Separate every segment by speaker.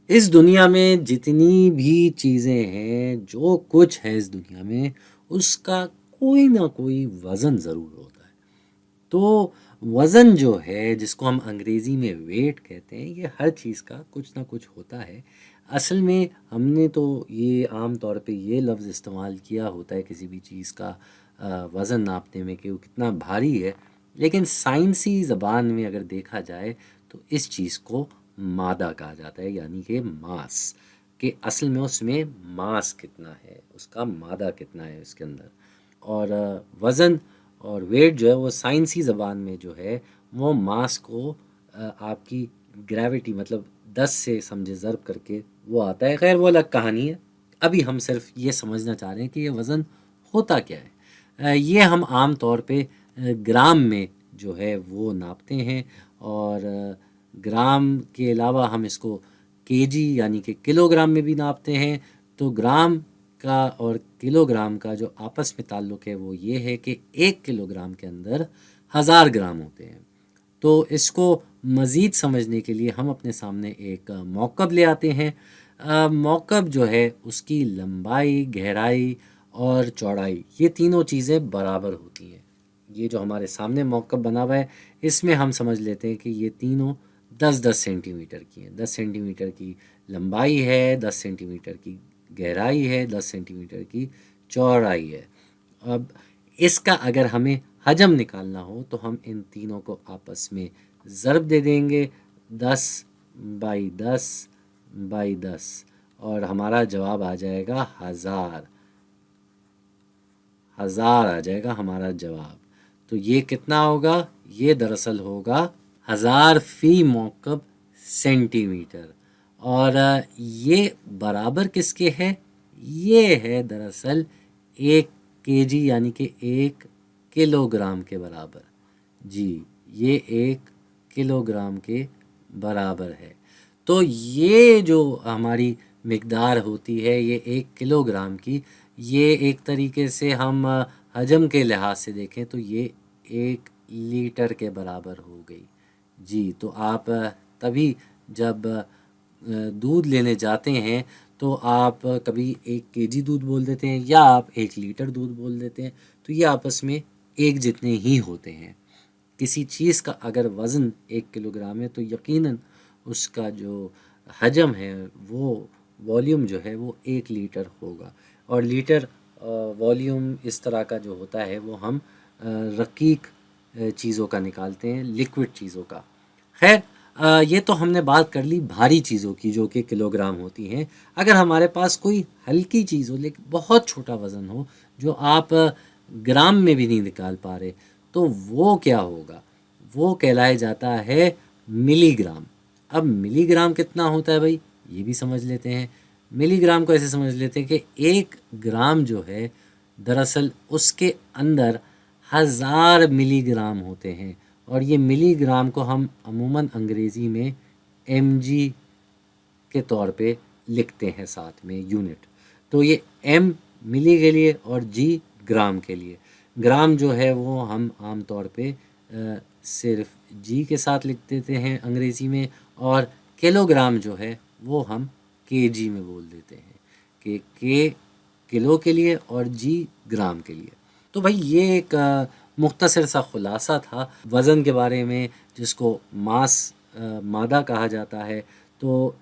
Speaker 1: इस दुनिया में जितनी भी चीज़ें हैं, जो कुछ है इस दुनिया में, उसका कोई ना कोई वज़न ज़रूर होता है। तो वज़न जो है, जिसको हम अंग्रेज़ी में वेट कहते हैं, ये हर चीज़ का कुछ ना कुछ होता है। असल में हमने तो ये आम तौर पे ये लफ़्ज़ इस्तेमाल किया होता है किसी भी चीज़ का वज़न नापने में कि वो कितना भारी है, लेकिन साइंसी ज़बान में अगर देखा जाए तो इस चीज़ को मादा कहा जाता है, यानी कि मास। कि असल में उसमें मास कितना है, उसका मादा कितना है उसके अंदर। और वज़न और वेट जो है वो साइंसी ज़बान में जो है वो मास को आपकी ग्रेविटी मतलब 10 से समझे ज़र्ब करके वो आता है। खैर वो अलग कहानी है। अभी हम सिर्फ ये समझना चाह रहे हैं कि ये वज़न होता क्या है। ये हम आम तौर पे ग्राम में जो है वो नापते हैं। और ग्राम के अलावा हम इसको केजी यानी कि किलोग्राम में भी नापते हैं। तो ग्राम का और किलोग्राम का जो आपस में ताल्लुक़ है वो ये है कि 1 किलोग्राम के अंदर 1000 ग्राम होते हैं। तो इसको मज़ीद समझने के लिए हम अपने सामने एक मौक़ब ले आते हैं। मौक़ब जो है उसकी लंबाई, गहराई और चौड़ाई ये तीनों चीज़ें बराबर होती हैं। ये जो हमारे सामने मौक़ब बना हुआ है, इसमें हम समझ लेते हैं कि ये तीनों 10-10 सेंटीमीटर की हैं। 10 सेंटीमीटर की लंबाई है, 10 सेंटीमीटर की गहराई है, 10 सेंटीमीटर की चौड़ाई है। अब इसका अगर हमें हजम निकालना हो तो हम इन तीनों को आपस में ज़र्ब दे देंगे 10 बाई 10 बाई 10 और हमारा जवाब आ जाएगा 1000। 1000 आ जाएगा हमारा जवाब। तो ये कितना होगा? ये दरअसल होगा 1000 फ़ी मौक़ब सेंटीमीटर। और ये बराबर किसके है? ये है दरअसल 1 केजी यानी कि 1 किलोग्राम के बराबर। जी, ये 1 किलोग्राम के बराबर है। तो ये जो हमारी मिक़दार होती है ये 1 किलोग्राम की, ये एक तरीके से हम हजम के लिहाज से देखें तो ये 1 लीटर के बराबर हो गई। जी, तो आप तभी जब दूध लेने जाते हैं तो आप कभी 1 केजी दूध बोल देते हैं या आप 1 लीटर दूध बोल देते हैं, तो ये आपस में एक जितने ही होते हैं। किसी चीज़ का अगर वज़न 1 किलोग्राम है तो यकीनन उसका जो हजम है वो वॉल्यूम जो है वो 1 लीटर होगा। और लीटर वॉल्यूम इस तरह का जो होता है वो हम रकीक चीज़ों का निकालते हैं, लिक्विड चीज़ों का। खैर ये तो हमने बात कर ली भारी चीज़ों की जो कि किलोग्राम होती हैं। अगर हमारे पास कोई हल्की चीज़ हो लेकिन बहुत छोटा वज़न हो जो आप ग्राम में भी नहीं निकाल पा रहे, तो वो क्या होगा? वो कहलाया जाता है मिलीग्राम। अब मिलीग्राम कितना होता है भाई? ये भी समझ लेते हैं। मिलीग्राम को ऐसे समझ लेते हैं कि 1 ग्राम जो है दरअसल उसके अंदर 1000 मिलीग्राम होते हैं। और ये मिलीग्राम को हम अमूमन अंग्रेज़ी में एमजी के तौर पे लिखते हैं साथ में यूनिट। तो ये एम मिली के लिए और जी ग्राम के लिए। ग्राम जो है वो हम आम तौर पे सिर्फ जी के साथ लिख देते हैं अंग्रेज़ी में। और किलोग्राम जो है वो हम केजी में बोल देते हैं कि के किलो के लिए और जी ग्राम के लिए। तो भाई ये एक मुख्तसर सा ख़ुलासा था वज़न के बारे में, जिसको मास मादा कहा जाता है। तो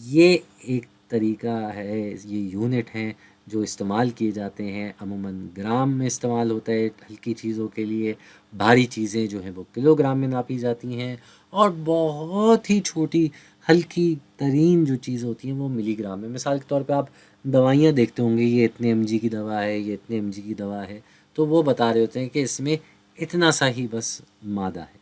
Speaker 1: ये एक तरीका है, ये यूनिट हैं जो इस्तेमाल किए जाते हैं। अमूमन ग्राम में इस्तेमाल होता है हल्की चीज़ों के लिए, भारी चीज़ें जो हैं वो किलोग्राम में नापी जाती हैं। और बहुत ही छोटी हल्की तरीन जो चीज़ होती हैं वो मिलीग्राम में। मिसाल के तौर पे आप दवाइयाँ देखते होंगे, ये इतने एमजी की दवा है, ये इतने एमजी की दवा है, तो वो बता रहे होते हैं कि इसमें इतना सा ही बस मादा है।